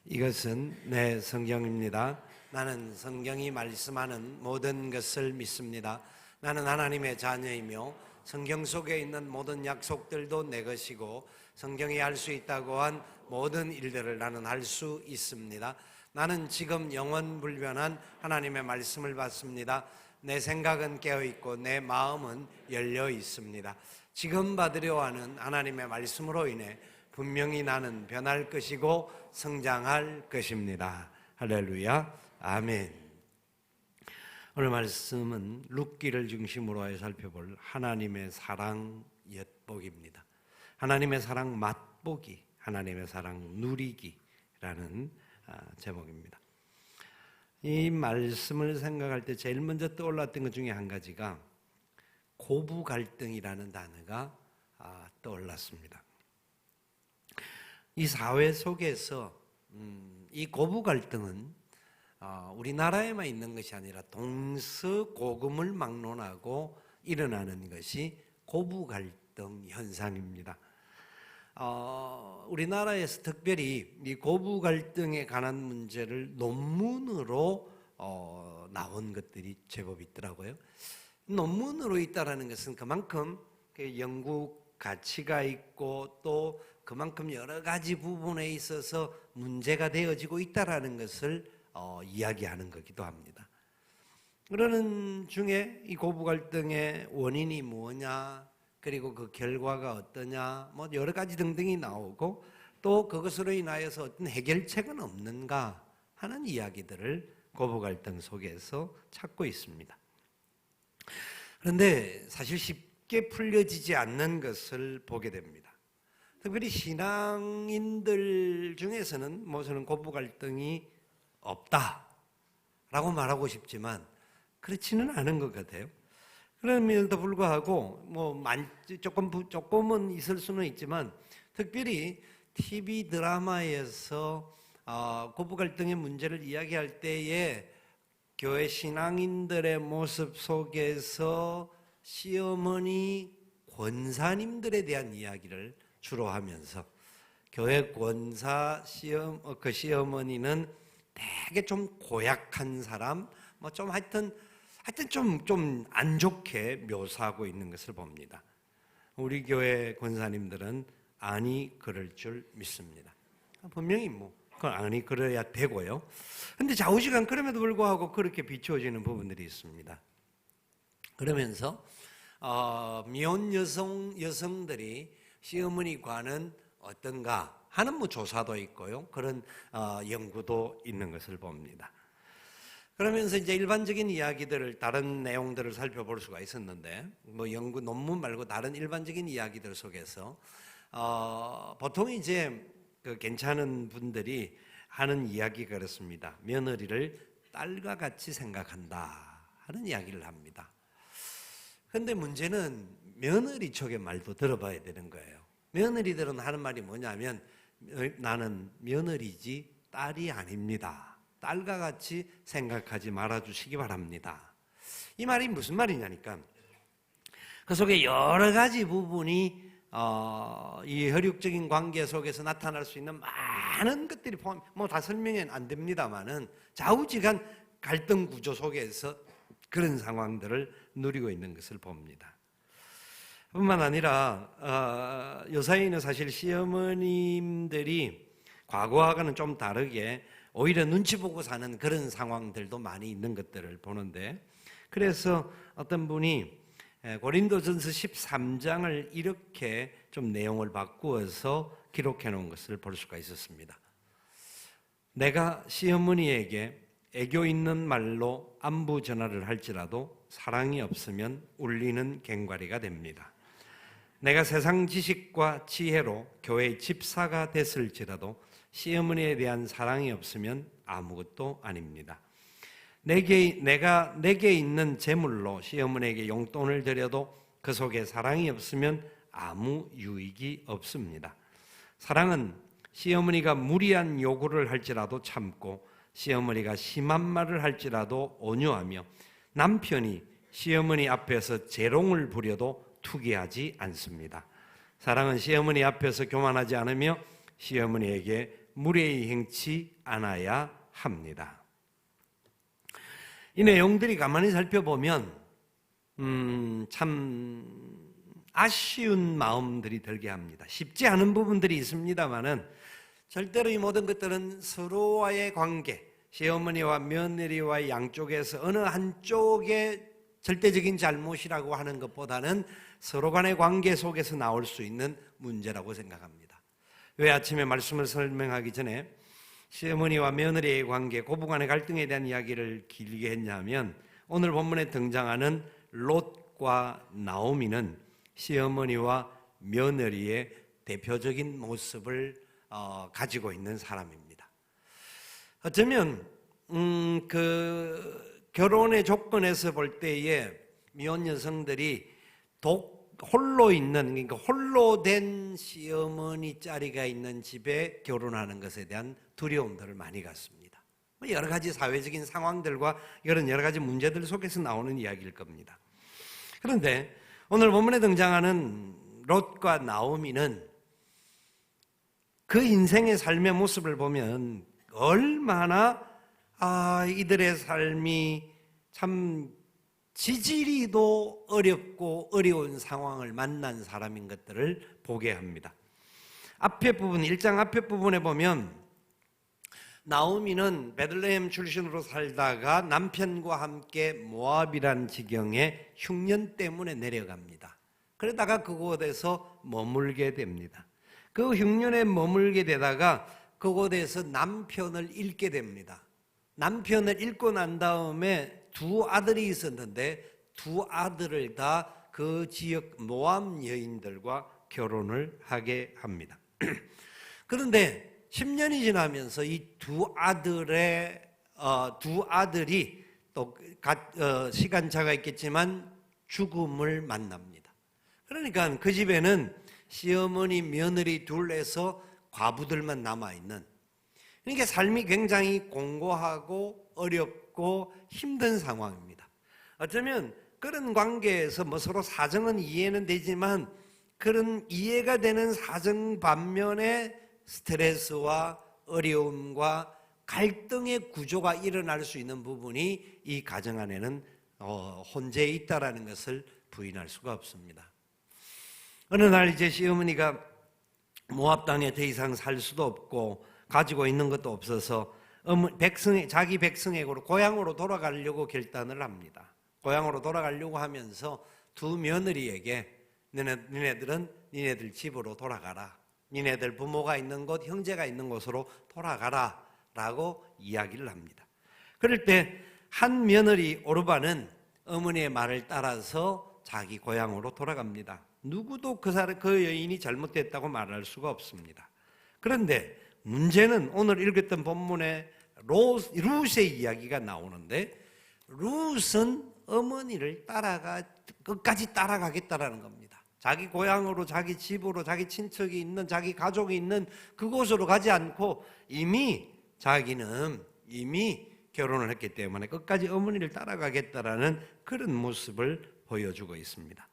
이것은 내 성경입니다. 나는 성경이 말씀하는 모든 것을 믿습니다. 나는 하나님의 자녀이며 성경 속에 있는 모든 약속들도 내 것이고 성경이 할 수 있다고 한 모든 일들을 나는 할 수 있습니다. 나는 지금 영원불변한 하나님의 말씀을 받습니다. 내 생각은 깨어있고 내 마음은 열려 있습니다. 지금 받으려 하는 하나님의 말씀으로 인해 분명히 나는 변할 것이고 성장할 것입니다. 할렐루야, 아멘. 오늘 말씀은 룻기를 중심으로 해 살펴볼 하나님의 사랑 엿보기입니다. 하나님의 사랑 맛보기, 하나님의 사랑 누리기라는 제목입니다. 이 말씀을 생각할 때 제일 먼저 떠올랐던 것 중에 한 가지가 고부 갈등이라는 단어가 떠올랐습니다. 이 사회 속에서 이 고부 갈등은 우리나라에만 있는 것이 아니라 동서고금을 막론하고 일어나는 것이 고부 갈등 현상입니다. 우리나라에서 특별히 이 고부 갈등에 관한 문제를 논문으로 나온 것들이 제법 있더라고요. 논문으로 있다라는 것은 그만큼 연구 가치가 있고 또 그만큼 여러 가지 부분에 있어서 문제가 되어지고 있다라는 것을 이야기하는 거기도 합니다. 그러는 중에 이 고부 갈등의 원인이 뭐냐, 그리고 그 결과가 어떠냐, 뭐 여러 가지 등등이 나오고 또 그것으로 인하여서 어떤 해결책은 없는가 하는 이야기들을 고부 갈등 속에서 찾고 있습니다. 그런데 사실 쉽게 풀려지지 않는 것을 보게 됩니다. 특별히 신앙인들 중에서는 저는 고부 갈등이 없다라고 말하고 싶지만 그렇지는 않은 것 같아요. 그럼에도 불구하고 조금은 있을 수는 있지만 특별히 TV 드라마에서 고부 갈등의 문제를 이야기할 때에 교회 신앙인들의 모습 속에서 시어머니 권사님들에 대한 이야기를 주로 하면서 교회 권사 시어머니는 되게 좀 고약한 사람, 하여튼 좀 안 좋게 묘사하고 있는 것을 봅니다. 우리 교회 권사님들은 아니 그럴 줄 믿습니다. 분명히 그건 아니 그래야 되고요. 근데 좌우지간 그럼에도 불구하고 그렇게 비추어지는 부분들이 있습니다. 그러면서 미혼 여성들이 시어머니과는 어떤가 하는 조사도 있고요. 그런 연구도 있는 것을 봅니다. 그러면서 이제 일반적인 이야기들을 다른 내용들을 살펴볼 수가 있었는데 연구 논문 말고 다른 일반적인 이야기들 속에서 보통 이제 괜찮은 분들이 하는 이야기가 그렇습니다. 며느리를 딸과 같이 생각한다 하는 이야기를 합니다. 그런데 문제는 며느리 쪽의 말도 들어봐야 되는 거예요. 며느리들은 하는 말이 뭐냐면 나는 며느리지 딸이 아닙니다. 딸과 같이 생각하지 말아주시기 바랍니다. 이 말이 무슨 말이냐니까 그 속에 여러 가지 부분이 이 혈육적인 관계 속에서 나타날 수 있는 많은 것들이 다 설명은 안 됩니다만은 좌우지간 갈등 구조 속에서 그런 상황들을 누리고 있는 것을 봅니다. 뿐만 아니라 요사이는 사실 시어머님들이 과거와는 좀 다르게 오히려 눈치 보고 사는 그런 상황들도 많이 있는 것들을 보는데 그래서 어떤 분이 고린도전서 13장을 이렇게 좀 내용을 바꾸어서 기록해 놓은 것을 볼 수가 있었습니다. 내가 시어머니에게 애교 있는 말로 안부 전화를 할지라도 사랑이 없으면 울리는 갱과리가 됩니다. 내가 세상 지식과 지혜로 교회의 집사가 됐을지라도 시어머니에 대한 사랑이 없으면 아무것도 아닙니다. 내가 내게 있는 재물로 시어머니에게 용돈을 드려도 그 속에 사랑이 없으면 아무 유익이 없습니다. 사랑은 시어머니가 무리한 요구를 할지라도 참고 시어머니가 심한 말을 할지라도 온유하며 남편이 시어머니 앞에서 재롱을 부려도 투기하지 않습니다. 사랑은 시어머니 앞에서 교만하지 않으며 시어머니에게 무례히 행치 않아야 합니다. 이 내용들이 가만히 살펴보면 참 아쉬운 마음들이 들게 합니다. 쉽지 않은 부분들이 있습니다만은 절대로 이 모든 것들은 서로와의 관계, 시어머니와 며느리와 양쪽에서 어느 한쪽의 절대적인 잘못이라고 하는 것보다는 서로 간의 관계 속에서 나올 수 있는 문제라고 생각합니다. 왜 아침에 말씀을 설명하기 전에 시어머니와 며느리의 관계, 고부간의 갈등에 대한 이야기를 길게 했냐면 오늘 본문에 등장하는 롯과 나오미는 시어머니와 며느리의 대표적인 모습을 가지고 있는 사람입니다. 어쩌면 그 결혼의 조건에서 볼 때에 미혼 여성들이 홀로 있는, 그러니까 홀로 된 시어머니 자리가 있는 집에 결혼하는 것에 대한 두려움들을 많이 갖습니다. 여러 가지 사회적인 상황들과 이런 여러 가지 문제들 속에서 나오는 이야기일 겁니다. 그런데 오늘 본문에 등장하는 롯과 나오미는 그 인생의 삶의 모습을 보면 얼마나 이들의 삶이 참 지지리도 어렵고 어려운 상황을 만난 사람인 것들을 보게 합니다. 앞에 부분, 1장 앞에 부분에 보면 나오미는 베들레헴 출신으로 살다가 남편과 함께 모압이란 지경에 흉년 때문에 내려갑니다. 그러다가 그곳에서 머물게 됩니다. 그 흉년에 머물게 되다가 그곳에서 남편을 잃게 됩니다. 남편을 잃고 난 다음에 두 아들이 있었는데 두 아들을 다 그 지역 모압 여인들과 결혼을 하게 합니다. 그런데 10년이 지나면서 이 두 아들이 또 시간차가 있겠지만 죽음을 만납니다. 그러니까 그 집에는 시어머니, 며느리 둘에서 과부들만 남아있는, 그러니까 삶이 굉장히 공고하고 어렵고 힘든 상황입니다. 어쩌면 그런 관계에서 서로 사정은 이해는 되지만 그런 이해가 되는 사정 반면에 스트레스와 어려움과 갈등의 구조가 일어날 수 있는 부분이 이 가정 안에는 혼재해 있다라는 것을 부인할 수가 없습니다. 어느 날 이제 시어머니가 모압 땅에 더 이상 살 수도 없고 가지고 있는 것도 없어서 자기 백성에게로 고향으로 돌아가려고 결단을 합니다. 고향으로 돌아가려고 하면서 두 며느리에게 니네들은 니네들 집으로 돌아가라. 니네들 부모가 있는 곳, 형제가 있는 곳으로 돌아가라 라고 이야기를 합니다. 그럴 때 한 며느리 오르바는 어머니의 말을 따라서 자기 고향으로 돌아갑니다. 누구도 그 여인이 잘못됐다고 말할 수가 없습니다. 그런데 문제는 오늘 읽었던 본문에 룻의 이야기가 나오는데 룻은 어머니를 끝까지 따라가겠다라는 겁니다. 자기 고향으로, 자기 집으로, 자기 친척이 있는, 자기 가족이 있는 그곳으로 가지 않고 자기는 이미 결혼을 했기 때문에 끝까지 어머니를 따라가겠다라는 그런 모습을 보여주고 있습니다.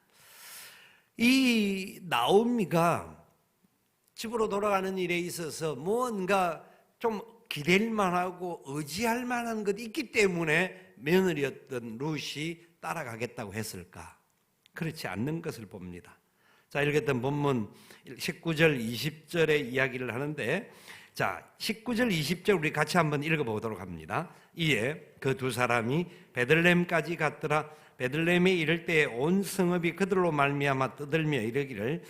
이 나오미가 집으로 돌아가는 일에 있어서 무언가 좀 기댈 만하고 의지할 만한 것이 있기 때문에 며느리였던 룻이 따라가겠다고 했을까? 그렇지 않는 것을 봅니다. 자, 읽었던 본문 19절 20절의 이야기를 하는데, 자, 19절 20절 우리 같이 한번 읽어보도록 합니다. 이에 그 두 사람이 베들레헴까지 갔더라. 베들레헴에 이를 때에 온 성읍이 그들로 말미암아 떠들며 이르기를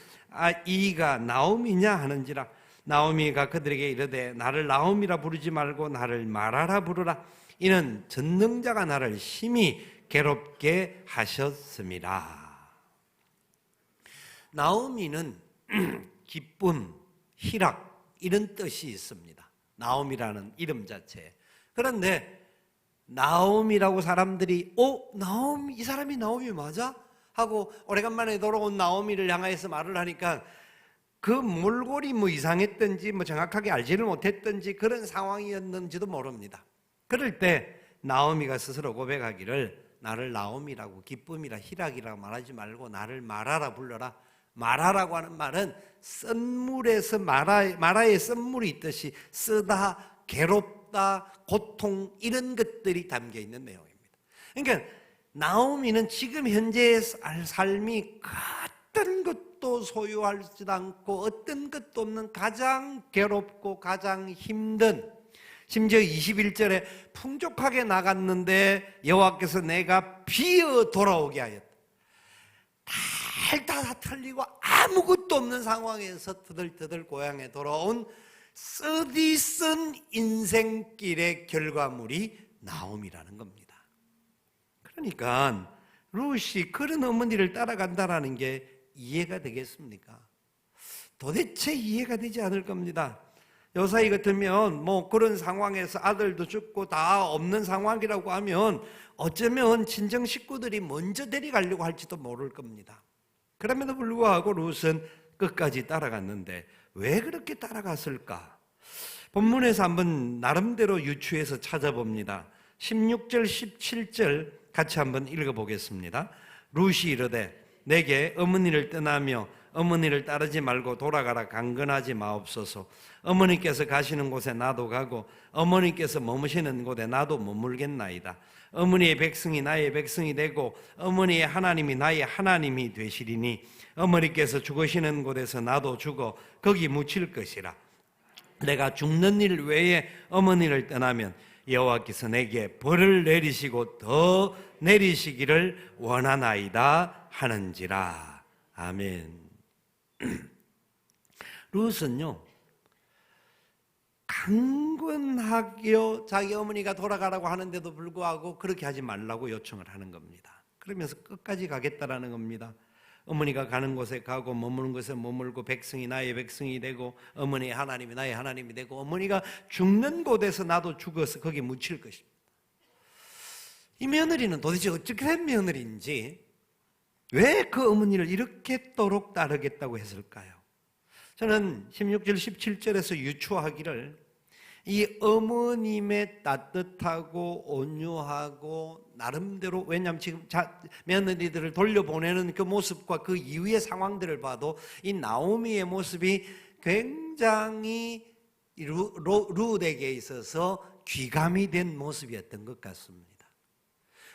이가 나오미냐 하는지라. 나오미가 그들에게 이르되 나를 나오미라 부르지 말고 나를 마라라 부르라. 이는 전능자가 나를 심히 괴롭게 하셨습니다. 나오미는 기쁨, 희락 이런 뜻이 있습니다. 나오미라는 이름 자체에. 그런데 나오미라고 사람들이 나오미, 이 사람이 나오미 맞아? 하고 오래간만에 돌아온 나오미를 향해서 말을 하니까 그 몰골이 이상했던지 정확하게 알지를 못했던지 그런 상황이었는지도 모릅니다. 그럴 때 나오미가 스스로 고백하기를 나를 나오미라고 기쁨이라 희락이라고 말하지 말고 나를 마라라 불러라. 마라라고 하는 말은 쓴물에서 마라에 쓴물이 있듯이 쓰다, 괴롭다, 고통 이런 것들이 담겨 있는 내용입니다. 그러니까 나오미는 지금 현재의 삶이 어떤 것도 소유하지도 않고 어떤 것도 없는 가장 괴롭고 가장 힘든, 심지어 21절에 풍족하게 나갔는데 여호와께서 내가 비어 돌아오게 하였다. 다 털리고 아무것도 없는 상황에서 터덜터덜 고향에 돌아온 쓰디쓴 인생길의 결과물이 나옴이라는 겁니다. 그러니까 룻이 그런 어머니를 따라간다는 게 이해가 되겠습니까? 도대체 이해가 되지 않을 겁니다. 요사이 같으면 뭐 그런 상황에서 아들도 죽고 다 없는 상황이라고 하면 어쩌면 친정 식구들이 먼저 데려가려고 할지도 모를 겁니다. 그럼에도 불구하고 룻은 끝까지 따라갔는데 왜 그렇게 따라갔을까? 본문에서 한번 나름대로 유추해서 찾아봅니다. 16절 17절 같이 한번 읽어보겠습니다. 룻이 이르되 내게 어머니를 떠나며 어머니를 따르지 말고 돌아가라 강건하지 마옵소서. 어머니께서 가시는 곳에 나도 가고 어머니께서 머무시는 곳에 나도 머물겠나이다. 어머니의 백성이 나의 백성이 되고 어머니의 하나님이 나의 하나님이 되시리니 어머니께서 죽으시는 곳에서 나도 죽어 거기 묻힐 것이라. 내가 죽는 일 외에 어머니를 떠나면 여호와께서 내게 벌을 내리시고 더 내리시기를 원하나이다 하는지라. 아멘. 룻은요 강건하게 자기 어머니가 돌아가라고 하는데도 불구하고 그렇게 하지 말라고 요청을 하는 겁니다. 그러면서 끝까지 가겠다라는 겁니다. 어머니가 가는 곳에 가고 머무는 곳에 머물고 백성이 나의 백성이 되고 어머니의 하나님이 나의 하나님이 되고 어머니가 죽는 곳에서 나도 죽어서 거기 묻힐 것입니다. 이 며느리는 도대체 어떻게 된 며느리인지 왜 그 어머니를 이렇게도록 따르겠다고 했을까요? 저는 16절 17절에서 유추하기를 이 어머님의 따뜻하고 온유하고 나름대로, 왜냐하면 지금 며느리들을 돌려보내는 그 모습과 그 이후의 상황들을 봐도 이 나오미의 모습이 굉장히 룻에게 있어서 귀감이 된 모습이었던 것 같습니다.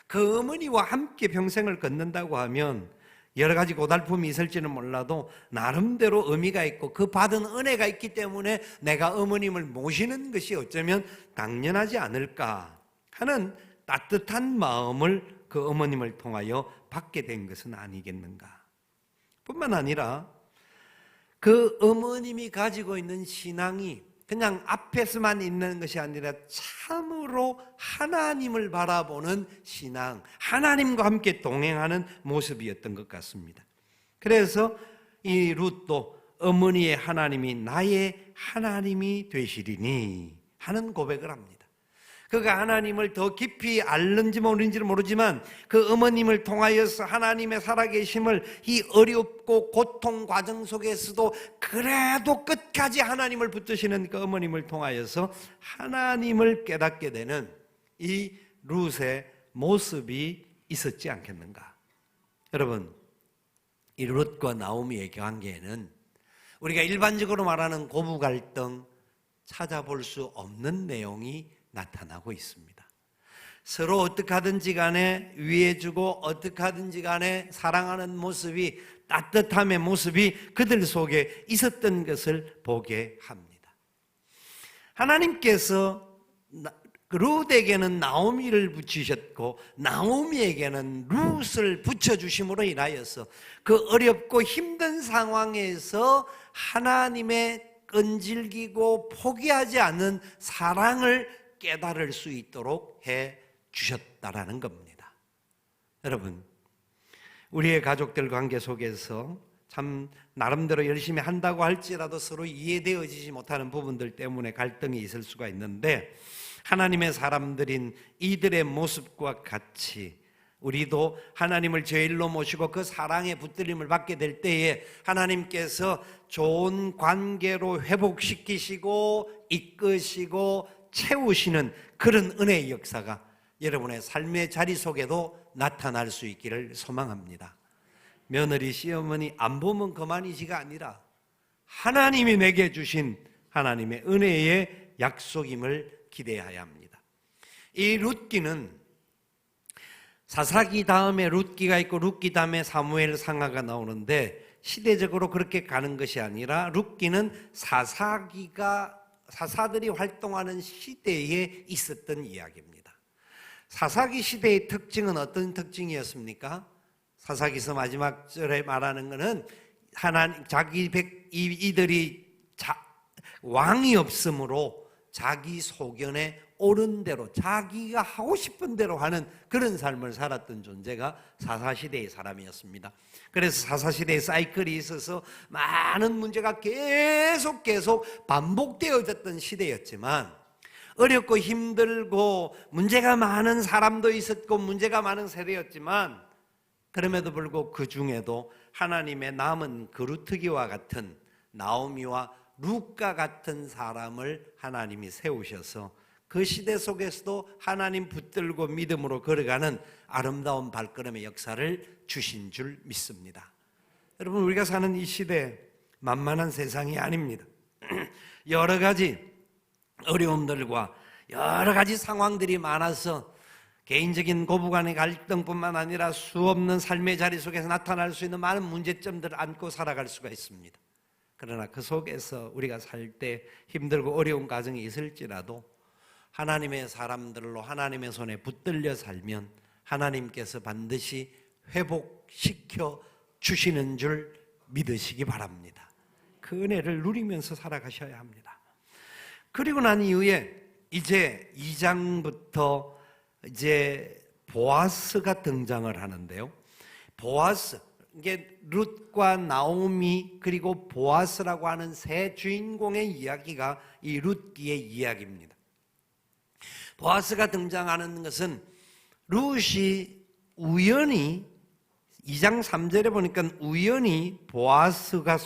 그 어머니와 함께 평생을 걷는다고 하면 여러 가지 고달픔이 있을지는 몰라도 나름대로 의미가 있고 그 받은 은혜가 있기 때문에 내가 어머님을 모시는 것이 어쩌면 당연하지 않을까 하는 따뜻한 마음을 그 어머님을 통하여 받게 된 것은 아니겠는가. 뿐만 아니라 그 어머님이 가지고 있는 신앙이 그냥 앞에서만 있는 것이 아니라 참으로 하나님을 바라보는 신앙, 하나님과 함께 동행하는 모습이었던 것 같습니다. 그래서 이 룻도 어머니의 하나님이 나의 하나님이 되시리니 하는 고백을 합니다. 그가 하나님을 더 깊이 알는지 모르는지는 모르지만 그 어머님을 통하여서 하나님의 살아계심을 이 어렵고 고통 과정 속에서도 그래도 끝까지 하나님을 붙드시는 그 어머님을 통하여서 하나님을 깨닫게 되는 이 룻의 모습이 있었지 않겠는가. 여러분, 이 룻과 나오미의 관계에는 우리가 일반적으로 말하는 고부 갈등 찾아볼 수 없는 내용이 나타나고 있습니다. 서로 어떻게 하든지 간에 위해주고 어떻게 하든지 간에 사랑하는 모습이, 따뜻함의 모습이 그들 속에 있었던 것을 보게 합니다. 하나님께서 룻에게는 나오미를 붙이셨고 나오미에게는 룻을 붙여주심으로 인하여서 그 어렵고 힘든 상황에서 하나님의 끈질기고 포기하지 않는 사랑을 깨달을 수 있도록 해 주셨다라는 겁니다. 여러분, 우리의 가족들 관계 속에서 참 나름대로 열심히 한다고 할지라도 서로 이해되어지지 못하는 부분들 때문에 갈등이 있을 수가 있는데, 하나님의 사람들인 이들의 모습과 같이 우리도 하나님을 제일로 모시고 그 사랑의 붙들림을 받게 될 때에 하나님께서 좋은 관계로 회복시키시고 이끄시고 채우시는 그런 은혜의 역사가 여러분의 삶의 자리 속에도 나타날 수 있기를 소망합니다. 며느리 시어머니 안 보면 그만이지가 아니라 하나님이 내게 주신 하나님의 은혜의 약속임을 기대해야 합니다. 이 룻기는 사사기 다음에 룻기가 있고 룻기 다음에 사무엘 상하가 나오는데 시대적으로 그렇게 가는 것이 아니라 룻기는 사사들이 활동하는 시대에 있었던 이야기입니다. 사사기 시대의 특징은 어떤 특징이었습니까? 사사기서 마지막 절에 말하는 것은 이들이 왕이 없으므로 자기 소견에 옳은 대로 자기가 하고 싶은 대로 하는 그런 삶을 살았던 존재가 사사시대의 사람이었습니다. 그래서 사사시대의 사이클이 있어서 많은 문제가 계속 반복되어졌던 시대였지만 어렵고 힘들고 문제가 많은 사람도 있었고 문제가 많은 세대였지만 그럼에도 불구하고 그 중에도 하나님의 남은 그루트기와 같은 나오미와 룻과 같은 사람을 하나님이 세우셔서 그 시대 속에서도 하나님 붙들고 믿음으로 걸어가는 아름다운 발걸음의 역사를 주신 줄 믿습니다. 여러분, 우리가 사는 이 시대 만만한 세상이 아닙니다. 여러 가지 어려움들과 여러 가지 상황들이 많아서 개인적인 고부간의 갈등뿐만 아니라 수없는 삶의 자리 속에서 나타날 수 있는 많은 문제점들을 안고 살아갈 수가 있습니다. 그러나 그 속에서 우리가 살 때 힘들고 어려운 과정이 있을지라도 하나님의 사람들로 하나님의 손에 붙들려 살면 하나님께서 반드시 회복시켜 주시는 줄 믿으시기 바랍니다. 그 은혜를 누리면서 살아가셔야 합니다. 그리고 난 이후에 이제 2장부터 이제 보아스가 등장을 하는데요. 보아스, 이게 룻과 나오미 그리고 보아스라고 하는 세 주인공의 이야기가 이 룻기의 이야기입니다. 보아스가 등장하는 것은 룻이 우연히 2장 3절에 보니까 우연히 보아스에게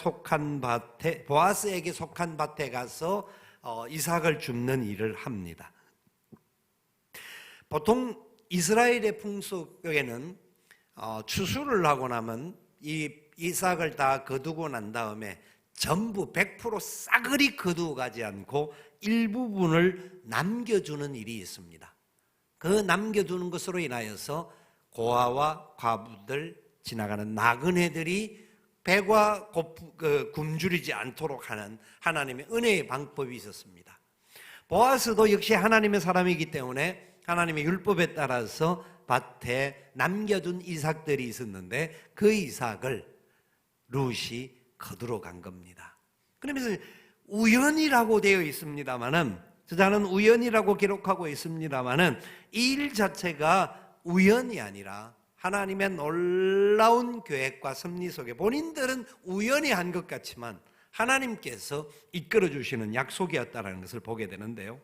속한 밭에 가서 이삭을 줍는 일을 합니다. 보통 이스라엘의 풍속에는 추수를 하고 나면 이 이삭을 다 거두고 난 다음에 전부 100% 싸그리 거두어 가지 않고 일부분을 남겨주는 일이 있습니다. 그 남겨두는 것으로 인하여서 고아와 과부들, 지나가는 나그네들이 배가 굶주리지 않도록 하는 하나님의 은혜의 방법이 있었습니다. 보아스도 역시 하나님의 사람이기 때문에 하나님의 율법에 따라서 밭에 남겨둔 이삭들이 있었는데 그 이삭을 룻이 거두러 간 겁니다. 그러면서 우연이라고 되어 있습니다만은, 저자는 우연이라고 기록하고 있습니다만은 이 일 자체가 우연이 아니라 하나님의 놀라운 계획과 섭리 속에 본인들은 우연히 한 것 같지만 하나님께서 이끌어 주시는 약속이었다는 것을 보게 되는데요.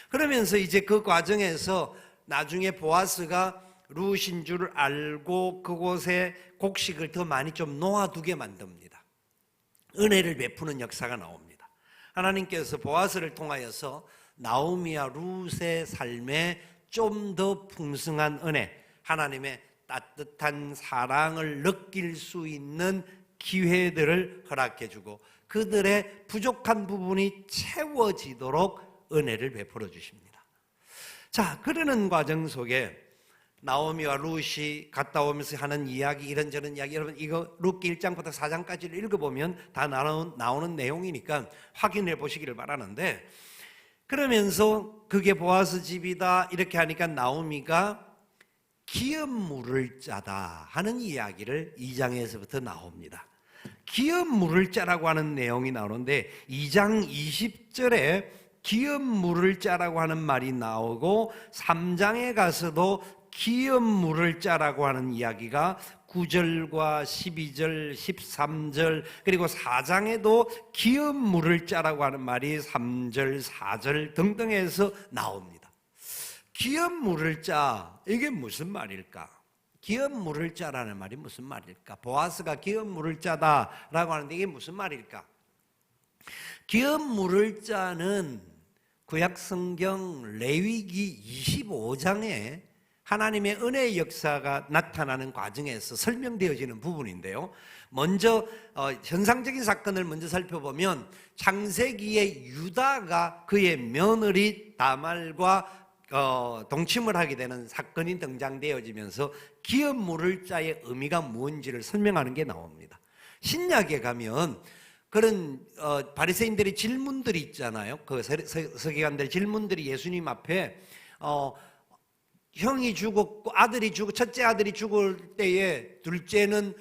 그러면서 이제 그 과정에서 나중에 보아스가 룻인 줄 알고 그곳에 곡식을 더 많이 좀 놓아두게 만듭니다. 은혜를 베푸는 역사가 나옵니다. 하나님께서 보아스를 통하여서 나오미와 룻의 삶에 좀 더 풍성한 은혜, 하나님의 따뜻한 사랑을 느낄 수 있는 기회들을 허락해 주고 그들의 부족한 부분이 채워지도록 은혜를 베풀어 주십니다. 자, 그러는 과정 속에 나오미와 룻이 갔다 오면서 하는 이야기, 이런저런 이야기, 여러분 이거 룻기 1장부터 4장까지를 읽어보면 다 나오는 내용이니까 확인해 보시기를 바라는데, 그러면서 그게 보아스 집이다 이렇게 하니까 나오미가 기업 물을 짜다 하는 이야기를 2장에서부터 나옵니다. 기업 물을 짜라고 하는 내용이 나오는데 2장 20절에 기업 물을 짜라고 하는 말이 나오고 3장에 가서도 기업 물을 짜라고 하는 이야기가 9절과 12절, 13절 그리고 4장에도 기업 물을 짜라고 하는 말이 3절, 4절 등등해서 나옵니다. 기업 물을 짜, 이게 무슨 말일까? 기업 물을 짜라는 말이 무슨 말일까? 보아스가 기업 물을 짜다라고 하는데 이게 무슨 말일까? 기업 물을 짜는 구약성경 레위기 25장에 하나님의 은혜의 역사가 나타나는 과정에서 설명되어지는 부분인데요. 먼저 현상적인 사건을 먼저 살펴보면 창세기에 유다가 그의 며느리 다말과 동침을 하게 되는 사건이 등장되어지면서 기업 물을 자의 의미가 무엇인지를 설명하는 게 나옵니다. 신약에 가면 그런 바리새인들의 질문들이 있잖아요. 그 서기관들의 질문들이 예수님 앞에 형이 죽었고 아들이 죽고 첫째 아들이 죽을 때에 둘째는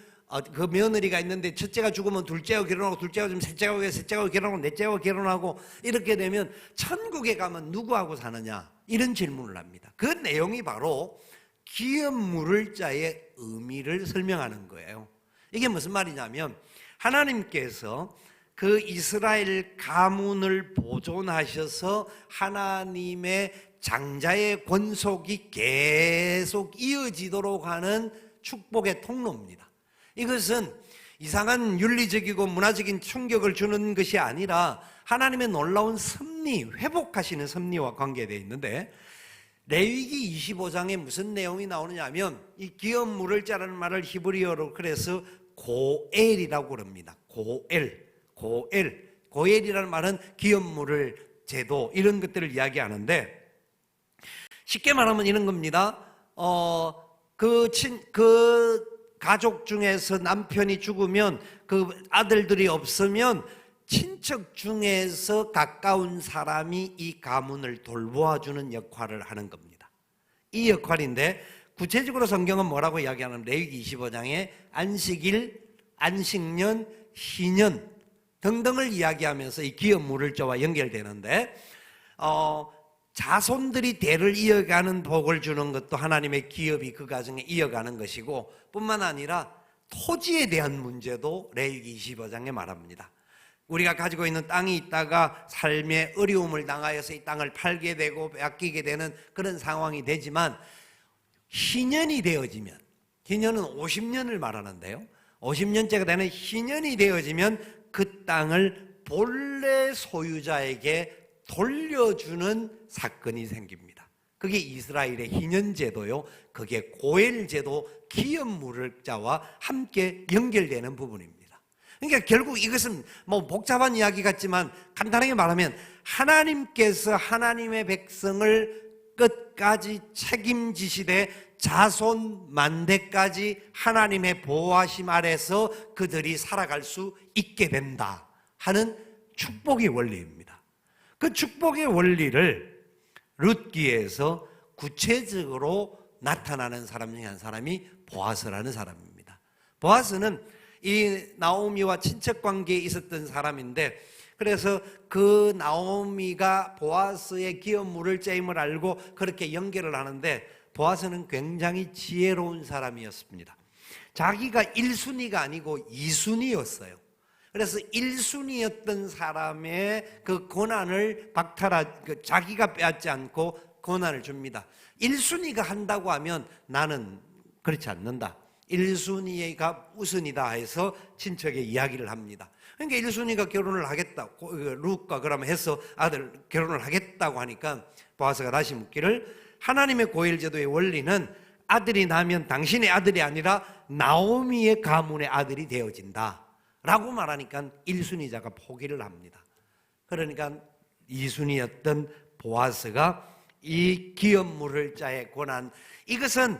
그 며느리가 있는데 첫째가 죽으면 둘째하고 결혼하고 둘째가 좀 셋째하고 결혼하고 넷째하고 결혼하고 이렇게 되면 천국에 가면 누구하고 사느냐 이런 질문을 합니다. 그 내용이 바로 기업 물을 자의 의미를 설명하는 거예요. 이게 무슨 말이냐면 하나님께서 그 이스라엘 가문을 보존하셔서 하나님의 장자의 권속이 계속 이어지도록 하는 축복의 통로입니다. 이것은 이상한 윤리적이고 문화적인 충격을 주는 것이 아니라 하나님의 놀라운 섭리, 회복하시는 섭리와 관계되어 있는데 레위기 25장에 무슨 내용이 나오느냐 하면 이 기업 물을 자라는 말을 히브리어로 그래서 고엘이라고 그럽니다. 고엘이라는 말은 기업 물을 제도 이런 것들을 이야기하는데 쉽게 말하면 이런 겁니다. 그 가족 중에서 남편이 죽으면 그 아들들이 없으면 친척 중에서 가까운 사람이 이 가문을 돌보아주는 역할을 하는 겁니다. 이 역할인데 구체적으로 성경은 뭐라고 이야기하냐면 레위기 25장에 안식일, 안식년, 희년 등등을 이야기하면서 이 기업 물을 자와 연결되는데 자손들이 대를 이어가는 복을 주는 것도 하나님의 기업이 그 가정에 이어가는 것이고 뿐만 아니라 토지에 대한 문제도 레위기 25장에 말합니다. 우리가 가지고 있는 땅이 있다가 삶의 어려움을 당하여서 이 땅을 팔게 되고 빼앗기게 되는 그런 상황이 되지만 희년이 되어지면, 희년은 50년을 말하는데요, 50년째가 되는 희년이 되어지면 그 땅을 본래 소유자에게 돌려주는 사건이 생깁니다. 그게 이스라엘의 희년제도요, 그게 고엘제도 기업 물을 자와 함께 연결되는 부분입니다. 그러니까 결국 이것은 뭐 복잡한 이야기 같지만 간단하게 말하면 하나님께서 하나님의 백성을 끝까지 책임지시되 자손 만대까지 하나님의 보호하심 아래서 그들이 살아갈 수 있게 된다 하는 축복의 원리입니다. 그 축복의 원리를 룻기에서 구체적으로 나타나는 사람 중에 한 사람이 보아스라는 사람입니다. 보아스는 이 나오미와 친척 관계에 있었던 사람인데 그래서 그 나오미가 보아스의 기업 물을 짜임을 알고 그렇게 연결을 하는데 보아스는 굉장히 지혜로운 사람이었습니다. 자기가 1순위가 아니고 2순위였어요. 그래서 1순위였던 사람의 그 권한을 자기가 빼앗지 않고 권한을 줍니다. 1순위가 한다고 하면 나는 그렇지 않는다. 1순위가 우선이다 해서 친척에 이야기를 합니다. 그러니까 1순위가 결혼을 하겠다고, 룻과 그러면 해서 아들 결혼을 하겠다고 하니까 보아스가 다시 묻기를 하나님의 고일제도의 원리는 아들이 나면 당신의 아들이 아니라 나오미의 가문의 아들이 되어진다 라고 말하니까 1순위자가 포기를 합니다. 그러니까 2순위였던 보아스가 이 기업 물을 자의 권한, 이것은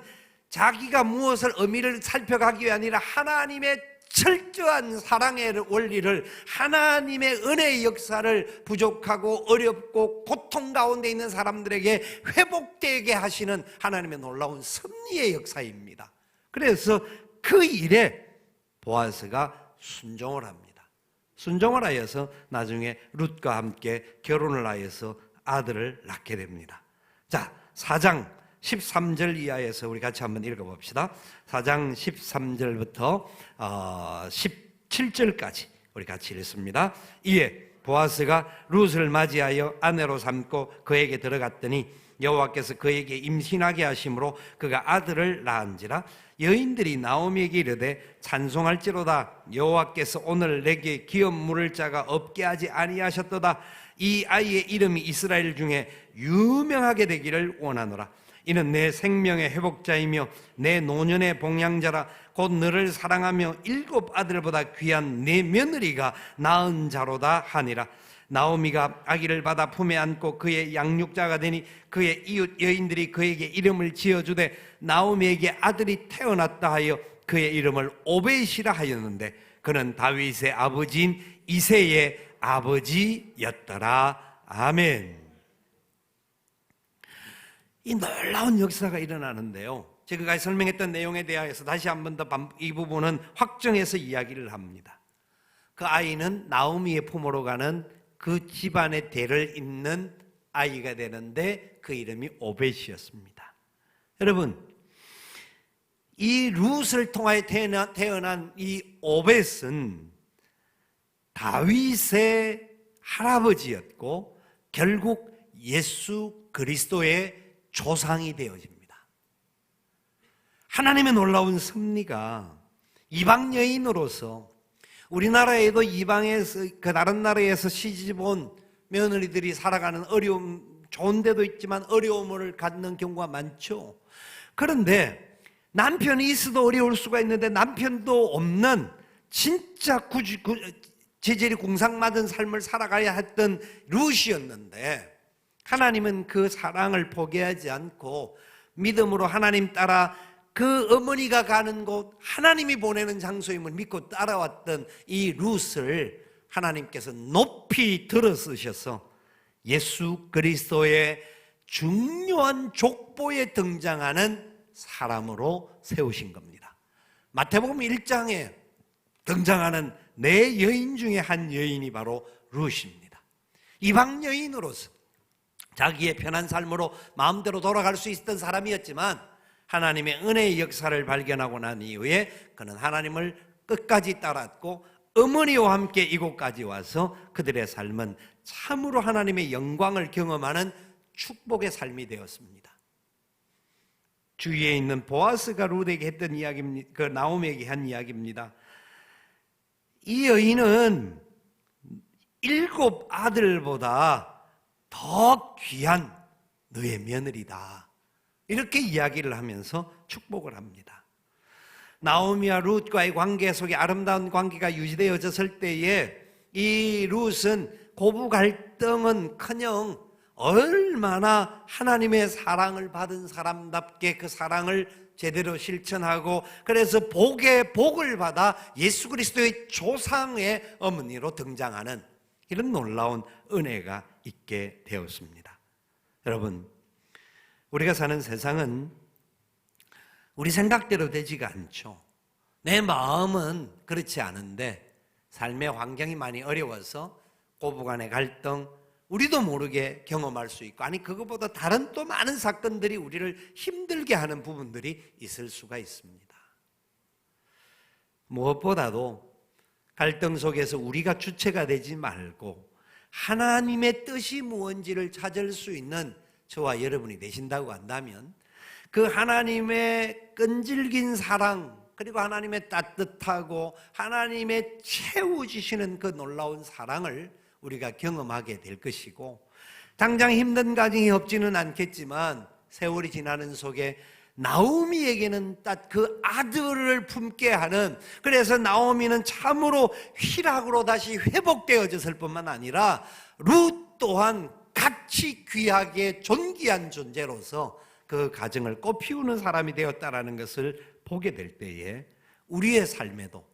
자기가 무엇을 의미를 살펴가기 위해 아니라 하나님의 철저한 사랑의 원리를, 하나님의 은혜의 역사를 부족하고 어렵고 고통 가운데 있는 사람들에게 회복되게 하시는 하나님의 놀라운 섭리의 역사입니다. 그래서 그 일에 보아스가 순종을 합니다. 순종을 하여서 나중에 룻과 함께 결혼을 하여서 아들을 낳게 됩니다. 자, 4장 13절 이하에서 우리 같이 한번 읽어봅시다. 4장 13절부터 17절까지 우리 같이 읽습니다. 이에 보아스가 룻을 맞이하여 아내로 삼고 그에게 들어갔더니 여호와께서 그에게 임신하게 하심으로 그가 아들을 낳은지라. 여인들이 나오미에게 이르되 찬송할지로다. 여호와께서 오늘 내게 기업 물을 자가 없게 하지 아니하셨도다. 이 아이의 이름이 이스라엘 중에 유명하게 되기를 원하노라. 이는 내 생명의 회복자이며 내 노년의 봉양자라. 곧 너를 사랑하며 7 아들보다 귀한 네 며느리가 낳은 자로다 하니라. 나오미가 아기를 받아 품에 안고 그의 양육자가 되니 그의 이웃 여인들이 그에게 이름을 지어주되 나오미에게 아들이 태어났다 하여 그의 이름을 오벳이라 하였는데 그는 다윗의 아버지인 이새의 아버지였더라. 아멘. 이 놀라운 역사가 일어나는데요, 제가 설명했던 내용에 대하여서 다시 한 번 더 이 부분은 확정해서 이야기를 합니다. 그 아이는 나오미의 품으로 가는 그 집안의 대를 잇는 아이가 되는데 그 이름이 오벳이었습니다. 여러분, 이 룻을 통하여 태어난 이 오벳은 다윗의 할아버지였고 결국 예수 그리스도의 조상이 되어집니다. 하나님의 놀라운 섭리가 이방 여인으로서 우리나라에도 이방에서 그 다른 나라에서 시집 온 며느리들이 살아가는 어려움, 좋은 데도 있지만 어려움을 갖는 경우가 많죠. 그런데 남편이 있어도 어려울 수가 있는데 남편도 없는 진짜 제자리 궁상맞은 삶을 살아가야 했던 룻이었는데 하나님은 그 사랑을 포기하지 않고 믿음으로 하나님 따라 그 어머니가 가는 곳 하나님이 보내는 장소임을 믿고 따라왔던 이 룻을 하나님께서 높이 들어쓰셔서 예수 그리스도의 중요한 족보에 등장하는 사람으로 세우신 겁니다. 마태복음 1장에 등장하는 4여인 중에 한 여인이 바로 룻입니다. 이방 여인으로서 자기의 편한 삶으로 마음대로 돌아갈 수 있었던 사람이었지만 하나님의 은혜의 역사를 발견하고 난 이후에 그는 하나님을 끝까지 따랐고 어머니와 함께 이곳까지 와서 그들의 삶은 참으로 하나님의 영광을 경험하는 축복의 삶이 되었습니다. 주위에 있는 보아스가 룻에게 했던 이야기입니다. 그 나오미에게 한 이야기입니다. 이 여인은 7 아들보다 더 귀한 너의 며느리다, 이렇게 이야기를 하면서 축복을 합니다. 나오미와 룻과의 관계 속에 아름다운 관계가 유지되어졌을 때에 이 룻은 고부 갈등은커녕 얼마나 하나님의 사랑을 받은 사람답게 그 사랑을 제대로 실천하고 그래서 복의 복을 받아 예수 그리스도의 조상의 어머니로 등장하는 이런 놀라운 은혜가 있게 되었습니다. 여러분, 우리가 사는 세상은 우리 생각대로 되지가 않죠. 내 마음은 그렇지 않은데 삶의 환경이 많이 어려워서 고부간의 갈등, 우리도 모르게 경험할 수 있고, 아니 그것보다 다른 또 많은 사건들이 우리를 힘들게 하는 부분들이 있을 수가 있습니다. 무엇보다도 갈등 속에서 우리가 주체가 되지 말고 하나님의 뜻이 무엇인지를 찾을 수 있는 저와 여러분이 되신다고 한다면 그 하나님의 끈질긴 사랑, 그리고 하나님의 따뜻하고 하나님의 채워주시는 그 놀라운 사랑을 우리가 경험하게 될 것이고, 당장 힘든 가정이 없지는 않겠지만 세월이 지나는 속에 나오미에게는 딱 그 아들을 품게 하는, 그래서 나오미는 참으로 희락으로 다시 회복되어졌을 뿐만 아니라 룻 또한 같이 귀하게 존귀한 존재로서 그 가정을 꽃피우는 사람이 되었다라는 것을 보게 될 때에 우리의 삶에도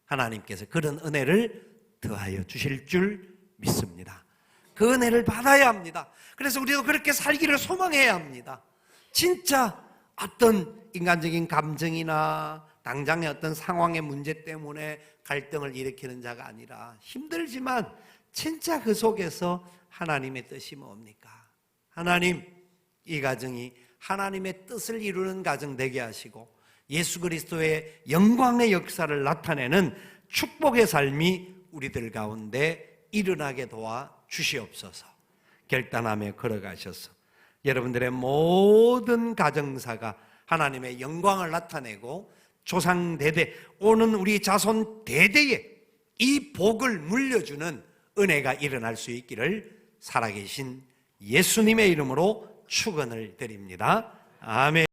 하나님께서 그런 은혜를 더하여 주실 줄 믿습니다. 그 은혜를 받아야 합니다. 그래서 우리도 그렇게 살기를 소망해야 합니다. 진짜 어떤 인간적인 감정이나 당장의 어떤 상황의 문제 때문에 갈등을 일으키는 자가 아니라 힘들지만 진짜 그 속에서 하나님의 뜻이 뭡니까? 하나님, 이 가정이 하나님의 뜻을 이루는 가정 되게 하시고 예수 그리스도의 영광의 역사를 나타내는 축복의 삶이 우리들 가운데 일어나게 도와 주시옵소서. 결단하며 걸어가셔서 여러분들의 모든 가정사가 하나님의 영광을 나타내고 조상 대대, 오는 우리 자손 대대에 이 복을 물려주는 은혜가 일어날 수 있기를 살아계신 예수님의 이름으로 축원을 드립니다. 아멘.